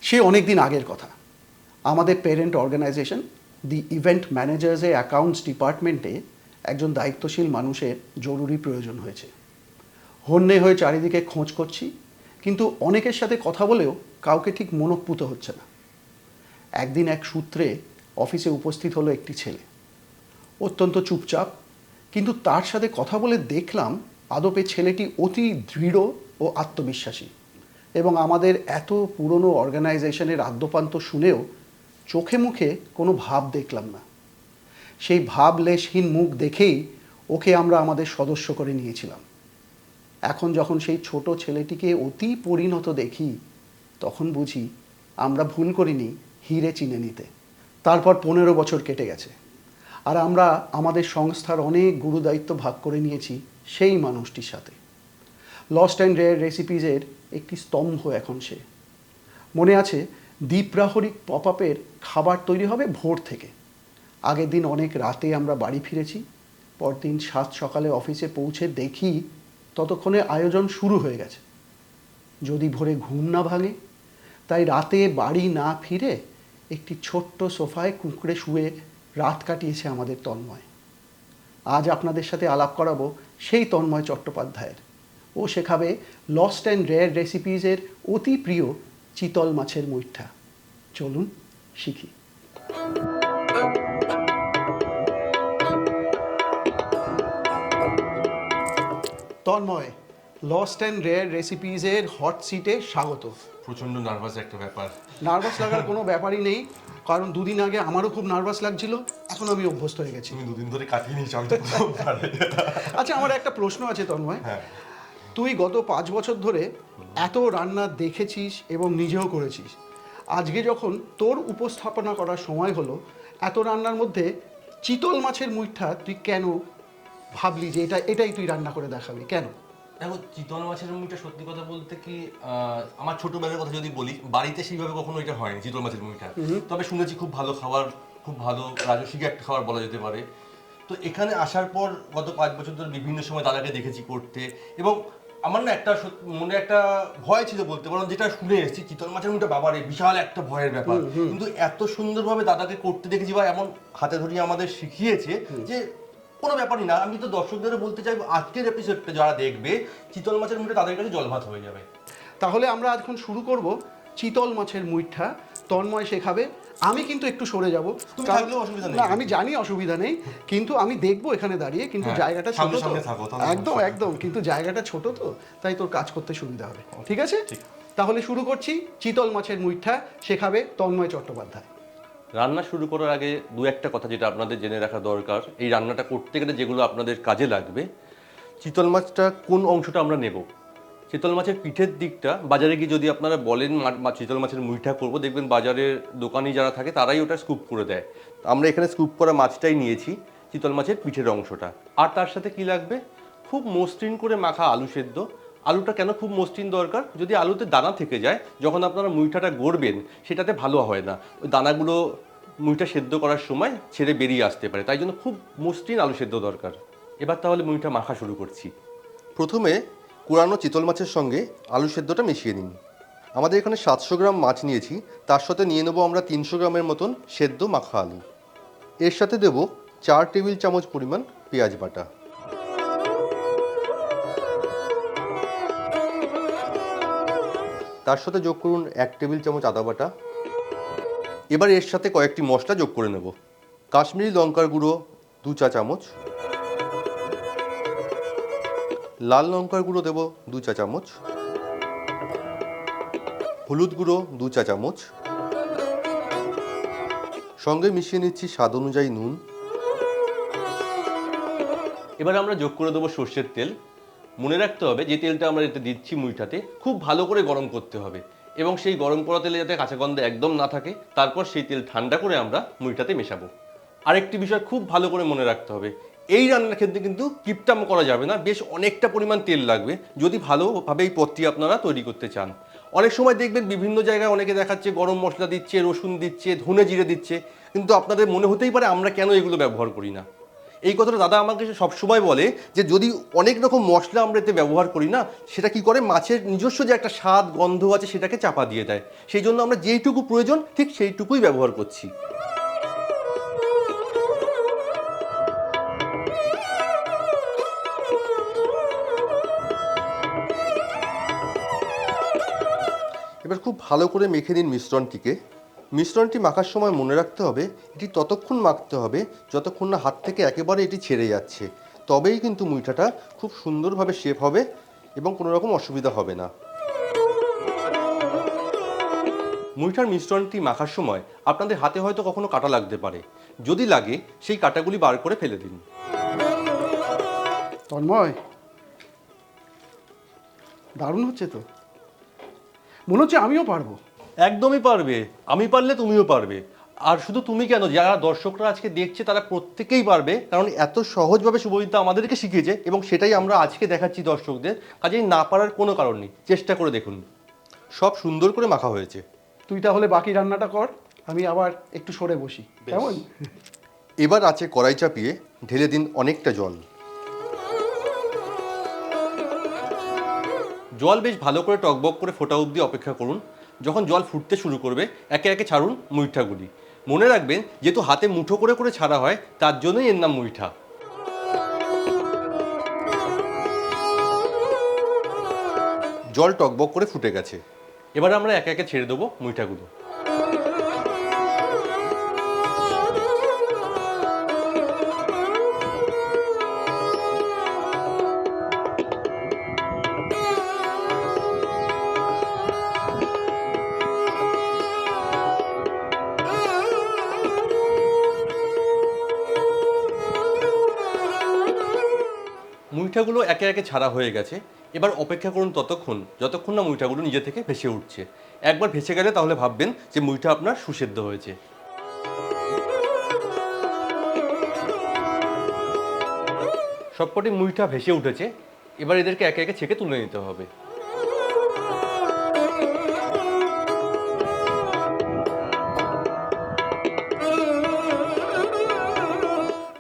সে অনেক দিন আগের কথা। আমাদের প্যারেন্ট অর্গানাইজেশন দি ইভেন্ট ম্যানেজার্সের অ্যাকাউন্টস ডিপার্টমেন্টে একজন দায়িত্বশীল মানুষের জরুরি প্রয়োজন হয়েছে। হন্যে হয়ে চারিদিকে খোঁজ করছি, কিন্তু অনেকের সাথে কথা বলেও কাউকে ঠিক মনোপুত হচ্ছে না। একদিন এক সূত্রে অফিসে উপস্থিত হলো একটি ছেলে, অত্যন্ত চুপচাপ, কিন্তু তার সাথে কথা বলে দেখলাম আদপে ছেলেটি অতি দৃঢ় ও আত্মবিশ্বাসী, এবং আমাদের এত পুরনো অর্গানাইজেশনের আদ্যপান্ত শুনেও চোখে মুখে কোনো ভাব দেখলাম না। সেই ভাবলেশহীন মুখ দেখেই ওকে আমরা আমাদের সদস্য করে নিয়েছিলাম। এখন যখন সেই ছোট ছেলেটিকে অতি পরিণত দেখি, তখন বুঝি আমরা ভুল করিনি হিরে চিনে নিতে। তারপর 15 বছর কেটে গেছে, আর আমরা আমাদের সংস্থার অনেক গুরুদায়িত্ব ভাগ করে নিয়েছি সেই মানুষটির সাথে। লস্ট অ্যান্ড রেয়ার রেসিপিজের একটি স্তম্ভ এখন সে। মনে আছে, দ্বীপ্রাহরিক পপ আপের খাবার তৈরি হবে ভোর থেকে। আগের দিন অনেক রাতে আমরা বাড়ি ফিরেছি। পরদিন 7 সকালে অফিসে পৌঁছে দেখি ততক্ষণে আয়োজন শুরু হয়ে গেছে। যদি ভোরে ঘুম না ভাঙে, তাই রাতে বাড়ি না ফিরে একটি ছোট্ট সোফায় কুঁকড়ে শুয়ে রাত কাটিয়েছে আমাদের তন্ময়। আজ আপনাদের সাথে আলাপ করাবো সেই তন্ময় চট্টোপাধ্যায়ের। ও শেখাবে লস্ট অ্যান্ড রেয়ার রেসিপিজের অতি প্রিয় চিতল মাছের মুইঠা। চলুন শিখি। তন্ময়, লস্ট অ্যান্ড রেয়ার রেসিপিজের হট সিটে স্বাগত। প্রচন্ড নার্ভাস একটা ব্যাপার। নার্ভাস লাগার কোনো ব্যাপারই নেই, কারণ দুদিন আগে আমারও খুব নার্ভাস লাগছিল, এখন আমি অভ্যস্ত হয়ে গেছি। তুমি দুদিন ধরে কাটিয়ে নিয়েছো, আমি তো আচ্ছা, আমার একটা প্রশ্ন আছে তন্ময়। হ্যাঁ, তুই গত 5 বছর ধরে এত রান্না দেখেছিস এবং নিজেও করেছিস। আজকে যখন তোর উপস্থাপনা করার সময় হলো, এত রান্নার মধ্যে চিতল মাছের মুইঠা তুই কেন ভাবলি যে এটাই তুই রান্না করে দেখাবি? কেন? দেখো, চিতল মাছের মুড়িটা সত্যি কথা বলতে কি, আমার ছোটবেলার কথা যদি বলি, বাড়িতে সেইভাবে কখনো এটা হয়নি চিতল মাছের মুড়িটা। তবে শুনেছি খুব ভালো খাবার, খুব ভালো রাজস্বিক একটা খাবার বলা যেতে পারে। তো এখানে আসার পর গত 5 বছর ধরে বিভিন্ন সময় দাদাকে দেখেছি করতে, এবং আমার না একটা মনে একটা ভয় ছিল বলতে পারো, যেটা শুনে এসেছি চিতল মাছের মুড়িটা বাবারে বিশাল একটা ভয়ের ব্যাপার। কিন্তু এত সুন্দরভাবে দাদাকে করতে দেখেছি, বা এমন হাতে ধরিয়ে আমাদের শিখিয়েছে যে কোনো ব্যাপারই না। আমি তো দর্শকদের বলতে চাইবো, আজকের এপিসোডটা যারা দেখবে, চিতল মাছের মুড়িটা তাদের কাছে জলভাত হয়ে যাবে। তাহলে আমরা এখন শুরু করব চিতল মাছের মুইঠা। তন্ময় শেখাবে, আমি কিন্তু একটু সরে যাব। তুমি থাকলেও অসুবিধা নেই। না, আমি জানি অসুবিধা নেই, কিন্তু আমি দেখবো এখানে দাঁড়িয়ে, কিন্তু জায়গাটা ছোট তো। একদম একদম, কিন্তু জায়গাটা ছোট তো, তাই তোর কাজ করতে সুবিধা হবে। ঠিক আছে, তাহলে শুরু করছি। চিতল মাছের মুইঠা শেখাবে তন্ময় চট্টোপাধ্যায়। রান্না শুরু করার আগে দু একটা কথা যেটা আপনাদের জেনে রাখা দরকার, এই রান্নাটা করতে গেলে যেগুলো আপনাদের কাজে লাগবে। চিতল মাছটা কোন অংশটা আমরা নেব? চিতল মাছের পিঠের দিকটা বাজারে গিয়ে যদি আপনারা বলেন চিতল মাছের মুইঠা করবো, দেখবেন বাজারের দোকানি যারা থাকে তারাই ওটা স্কুপ করে দেয়। আমরা এখানে স্কুপ করা মাছটাই নিয়েছি, চিতল মাছের পিঠের অংশটা। আর তার সাথে কি লাগবে? খুব মসৃণ করে মাখা আলু সেদ্ধ। আলুটা কেন খুব মসৃণ দরকার? যদি আলুতে দানা থেকে যায়, যখন আপনারা মুইঠাটা গড়বেন সেটাতে ভালো হয় না, ওই দানাগুলো মুইঠা সেদ্ধ করার সময় ছেড়ে বেরিয়ে আসতে পারে। তাই জন্য খুব মসৃণ আলু সেদ্ধ দরকার। এবার তাহলে মুইঠা মাখা শুরু করছি। প্রথমে কুড়ানো চিতল মাছের সঙ্গে আলু সেদ্ধটা মিশিয়ে নিন। আমাদের এখানে 700 গ্রাম মাছ নিয়েছি, তার সাথে নিয়ে নেবো আমরা 300 গ্রামের মতন সেদ্ধ মাখা আলু। এর সাথে দেব 4 টেবিল চামচ পরিমাণ পেঁয়াজ বাটা। তার সাথে যোগ করুন 1 টেবিল চামচ আদা বাটা। এবার এর সাথে কয়েকটি মশলা যোগ করে নেব। কাশ্মীরি লঙ্কার গুঁড়ো 2 চা চামচ, লাল লঙ্কার গুঁড়ো দেব 2 চা চামচ, হলুদ গুঁড়ো 2 চা চামচ, সঙ্গে মিশিয়ে নিচ্ছি স্বাদ অনুযায়ী নুন। এবার আমরা যোগ করে দেবো সর্ষের তেল। মনে রাখতে হবে যে তেলটা আমরা এতে দিচ্ছি মুইঠাতে, খুব ভালো করে গরম করতে হবে, এবং সেই গরম করা তেলে যাতে কাঁচা গন্ধ একদম না থাকে। তারপর সেই তেল ঠান্ডা করে আমরা মুইঠাতে মেশাবো। আরেকটি বিষয় খুব ভালো করে মনে রাখতে হবে, এই রান্নার ক্ষেত্রে কিন্তু কিপটাম করা যাবে না, বেশ অনেকটা পরিমাণ তেল লাগবে যদি ভালোভাবে এই পদটি আপনারা তৈরি করতে চান। অনেক সময় দেখবেন বিভিন্ন জায়গায় অনেকে দেখাচ্ছে গরম মশলা দিচ্ছে, রসুন দিচ্ছে, ধনে জিরে দিচ্ছে, কিন্তু আপনাদের মনে হতেই পারে আমরা কেন এগুলো ব্যবহার করি না। এই কথাটা দাদা আমাকে সবসময় বলে যে যদি অনেক রকম মশলা আমরা এতে ব্যবহার করি না, সেটা কি করে মাছের নিজস্ব যে একটা স্বাদ গন্ধ আছে সেটাকে চাপা দিয়ে দেয়। সেই জন্য আমরা যেইটুকু প্রয়োজন ঠিক সেইটুকুই ব্যবহার করছি। এবার খুব ভালো করে মেখে নিন মিশ্রণটিকে। মিশ্রণটি মাখার সময় মনে রাখতে হবে এটি ততক্ষণ মাখতে হবে যতক্ষণ না হাত থেকে একেবারে এটি ছেড়ে যাচ্ছে, তবেই কিন্তু মুইঠাটা খুব সুন্দরভাবে শেপ হবে এবং কোনো রকম অসুবিধা হবে না। মুইঠার মিশ্রণটি মাখার সময় আপনাদের হাতে হয়তো কখনো কাঁটা লাগতে পারে, যদি লাগে সেই কাঁটাগুলি বার করে ফেলে দিন। তন্ময়, দারুণ হচ্ছে তো, মনে হচ্ছে আমিও পারবো। একদমই পারবে, আমি পারলে তুমিও পারবে। আর শুধু তুমি কেন, যারা দর্শকরা আজকে দেখছে তারা প্রত্যেকেই পারবে, কারণ এত সহজভাবে শুভজিৎদা আমাদেরকে শিখিয়েছে এবং সেটাই আমরা আজকে দেখাচ্ছি দর্শকদের। কাজেই না পারার কোনো কারণ নেই, চেষ্টা করে দেখুন। সব সুন্দর করে মাখা হয়েছে। তুই তাহলে বাকি রান্নাটা কর, আমি আবার একটু সরে বসি, কেমন? এবার আছে কড়াই চাপিয়ে ঢেলে দিন অনেকটা জল। জল বেশ ভালো করে টকবক করে ফোটা অবধি অপেক্ষা করুন। যখন জল ফুটতে শুরু করবে একে একে ছাড়ুন মুইঠাগুলি। মনে রাখবেন যেহেতু হাতে মুঠো করে করে ছাড়া হয় তার জন্যই এর নাম মুইঠা। জল টকবক করে ফুটে গেছে, এবার আমরা একে একে ছেড়ে দেবো মুইঠাগুলো। মুইঠাগুলো একে একে ছাড়া হয়ে গেছে, এবার অপেক্ষা করুন ততক্ষণ যতক্ষণ না মুইঠাগুলো নিজে থেকে ভেসে উঠছে। একবার ভেসে গেলে তাহলে ভাববেন যে মুইঠা আপনার সুসেদ্ধ হয়েছে। সবকটি মুইঠা ভেসে উঠেছে, এবার এদেরকে একে একে ছেঁকে তুলে নিতে হবে।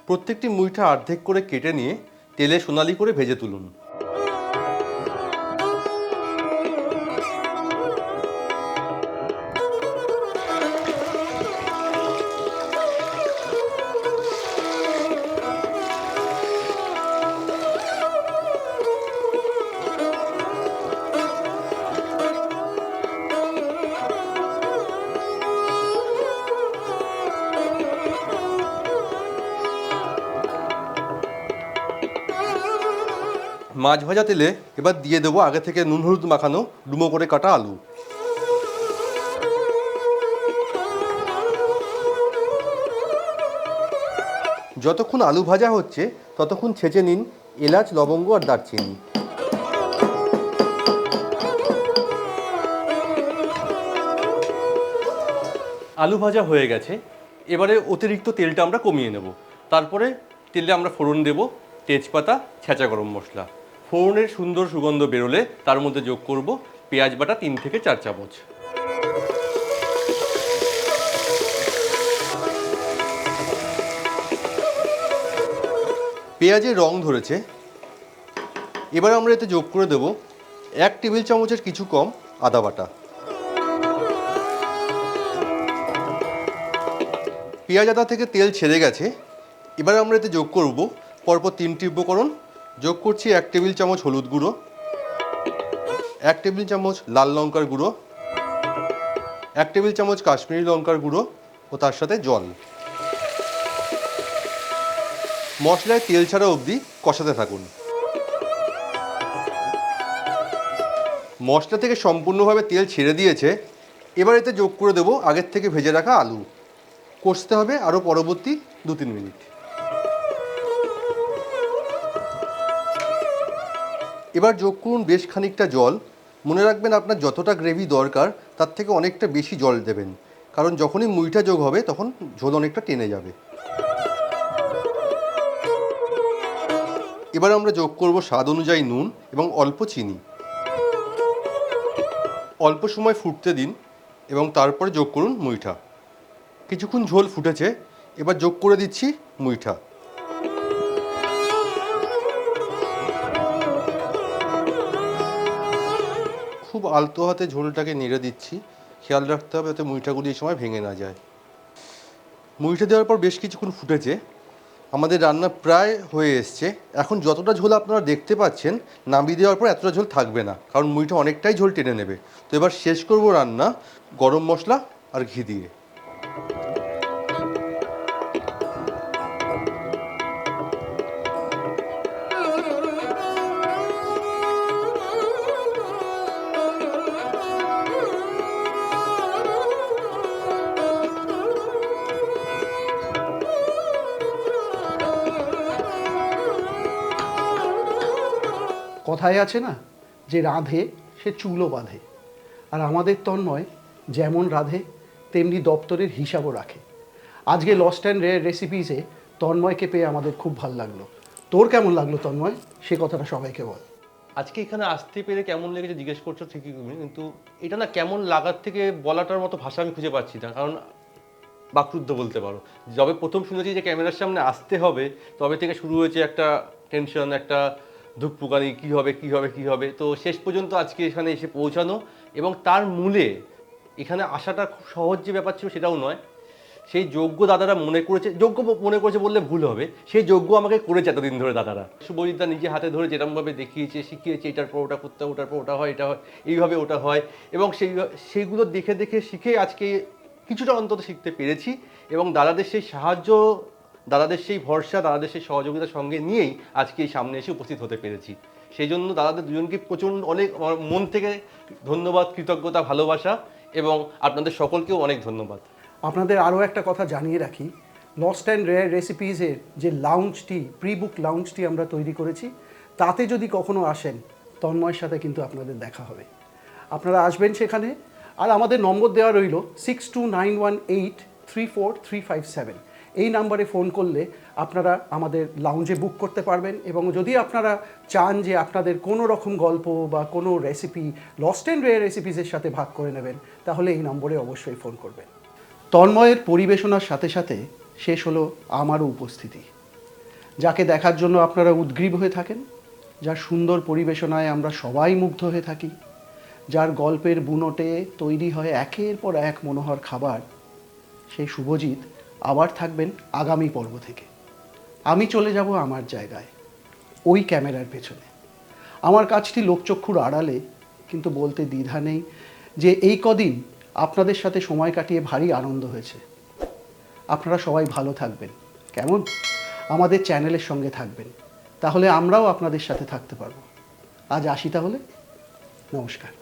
প্রত্যেকটি মুইঠা অর্ধেক করে কেটে নিয়ে তেলে সোনালি করে ভেজে তুলুন। মাছ ভাজা তেলে এবার দিয়ে দেবো আগে থেকে নুন হলুদ মাখানো ডুমো করে কাটা আলু। যতক্ষণ আলু ভাজা হচ্ছে ততক্ষণ ছেঁচে নিন এলাচ, লবঙ্গ আর দারচিনি। আলু ভাজা হয়ে গেছে, এবারে অতিরিক্ত তেলটা আমরা কমিয়ে নেব। তারপরে তেলে আমরা ফোড়ন দেব তেজপাতা, ছেঁচা গরম মশলা। ফোড়নের সুন্দর সুগন্ধ বেরোলে তার মধ্যে যোগ করব পেঁয়াজ বাটা 3 থেকে 4 চামচ। পেঁয়াজের রং ধরেছে, এবার আমরা এতে যোগ করে দেব 1 টেবিল চামচের কিছু কম আদা বাটা। পেঁয়াজ আদা থেকে তেল ছেড়ে গেছে, এবার আমরা এতে যোগ করব পরপর 3টি উপকরণ। যোগ করছি 1 টেবিল চামচ হলুদ গুঁড়ো, 1 টেবিল চামচ লাল লঙ্কার গুঁড়ো, 1 টেবিল চামচ কাশ্মীরি লঙ্কার গুঁড়ো ও তার সাথে জল। মশলায় তেল ছাড়া অবধি কষাতে থাকুন। মশলা থেকে সম্পূর্ণভাবে তেল ছেড়ে দিয়েছে, এবার এতে যোগ করে দেবো আগের থেকে ভেজে রাখা আলু। কষতে হবে আরও পরবর্তী 2-3 মিনিট। এবার যোগ করুন বেশ খানিকটা জল। মনে রাখবেন আপনার যতটা গ্রেভি দরকার তার থেকে অনেকটা বেশি জল দেবেন, কারণ যখনই মুইঠা যোগ হবে তখন ঝোল অনেকটা টেনে যাবে। এবার আমরা যোগ করব স্বাদ অনুযায়ী নুন এবং অল্প চিনি। অল্প সময় ফুটতে দিন এবং তারপরে যোগ করুন মুইঠা। কিছুক্ষণ ঝোল ফুটেছে, এবার যোগ করে দিচ্ছি মুইঠা। খুব আলতো হাতে ঝোলটাকে নেড়ে দিচ্ছি, খেয়াল রাখতে হবে যাতে মুইঠাগুলি এই সময় ভেঙে না যায়। মুইঠা দেওয়ার পর বেশ কিছুক্ষণ ফুটেছে, আমাদের রান্না প্রায় হয়ে এসছে। এখন যতটা ঝোল আপনারা দেখতে পাচ্ছেন, নামিয়ে দেওয়ার পর এতটা ঝোল থাকবে না, কারণ মুইঠা অনেকটাই ঝোল টেনে নেবে। তো এবার শেষ করব রান্না গরম মশলা আর ঘি দিয়ে। কথায় আছে না যে রাঁধে সে চুলও বাঁধে, আর আমাদের তন্ময় যেমন রাঁধে তেমনি দপ্তরের হিসাবও রাখে। আজকে লস্ট অ্যান্ড রেয়ার রেসিপিসে তন্ময়কে পেয়ে আমাদের খুব ভালো লাগলো। তোর কেমন লাগলো তন্ময়, সে কথাটা সবাইকে বল। আজকে এখানে আসতে পেরে কেমন লেগেছে জিজ্ঞেস করছো ঠিকই তুমি, কিন্তু এটা না কেমন লাগার থেকে বলাটার মতো ভাষা আমি খুঁজে পাচ্ছি না, কারণ বাকরুদ্ধ বলতে পারো। যবে প্রথম শুনেছি যে ক্যামেরার সামনে আসতে হবে, তবে থেকে শুরু হয়েছে একটা টেনশন, একটা ধুকপুকানি, কী হবে কী হবে কী হবে। তো শেষ পর্যন্ত আজকে এখানে এসে পৌঁছানো, এবং তার মূলে এখানে আসাটা খুব সহজ যে ব্যাপার ছিল সেটাও নয়। সেই যোগ্য দাদারা মনে করেছে বললে ভুল হবে, সেই যোগ্য আমাকে করেছে এতদিন ধরে দাদারা। শুভজিৎ দা নিজে হাতে ধরে যেরকমভাবে দেখিয়েছে, শিখিয়েছে, এটার পর ওটা করতে, ওটার পর ওটা হয়, এটা হয়, এইভাবে ওটা হয়, এবং সেইগুলো দেখে দেখে শিখে আজকে কিছুটা অন্তত শিখতে পেরেছি। এবং দাদাদের সেই সাহায্য, দাদাদের সেই ভরসা, দাদাদের সেই সহযোগিতার সঙ্গে নিয়েই আজকে এই সামনে এসে উপস্থিত হতে পেরেছি। সেই জন্য দাদাদের দুজনকে প্রচণ্ড অনেক মন থেকে ধন্যবাদ, কৃতজ্ঞতা, ভালোবাসা, এবং আপনাদের সকলকেও অনেক ধন্যবাদ। আপনাদের আরও একটা কথা জানিয়ে রাখি, লস্ট অ্যান্ড রেয়ার রেসিপিসের যে লাউঞ্জটি, প্রি বুক লাউঞ্জটি আমরা তৈরি করেছি, তাতে যদি কখনো আসেন তন্ময়ের সাথে কিন্তু আপনাদের দেখা হবে। আপনারা আসবেন সেখানে, আর আমাদের নম্বর দেওয়া রইল 6291834357। এই নাম্বারে ফোন করলে আপনারা আমাদের লাউঞ্জে বুক করতে পারবেন। এবং যদি আপনারা চান যে আপনাদের কোনো রকম গল্প বা কোনো রেসিপি লস্ট অ্যান্ড রেয়ার রেসিপিসের সাথে ভাগ করে নেবেন, তাহলে এই নম্বরে অবশ্যই ফোন করবেন। তন্ময়ের পরিবেশনার সাথে সাথে শেষ হলো আমারও উপস্থিতি। যাকে দেখার জন্য আপনারা উদ্গ্রীব হয়ে থাকেন, যার সুন্দর পরিবেশনায় আমরা সবাই মুগ্ধ হয়ে থাকি, যার গল্পের বুনোটে তৈরি হয় একের পর এক মনোহর খাবার, সেই শুভজিৎ আবার থাকবেন আগামী পর্ব থেকে। আমি চলে যাব আমার জায়গায়, ওই ক্যামেরার পেছনে। আমার কাজটি লোকচক্ষুর আড়ালে, কিন্তু বলতে দ্বিধা নেই যে এই কদিন আপনাদের সাথে সময় কাটিয়ে ভারী আনন্দ হয়েছে। আপনারা সবাই ভালো থাকবেন, কেমন? আমাদের চ্যানেলের সঙ্গে থাকবেন, তাহলে আমরাও আপনাদের সাথে থাকতে পারবো। আজ আসি তাহলে, নমস্কার।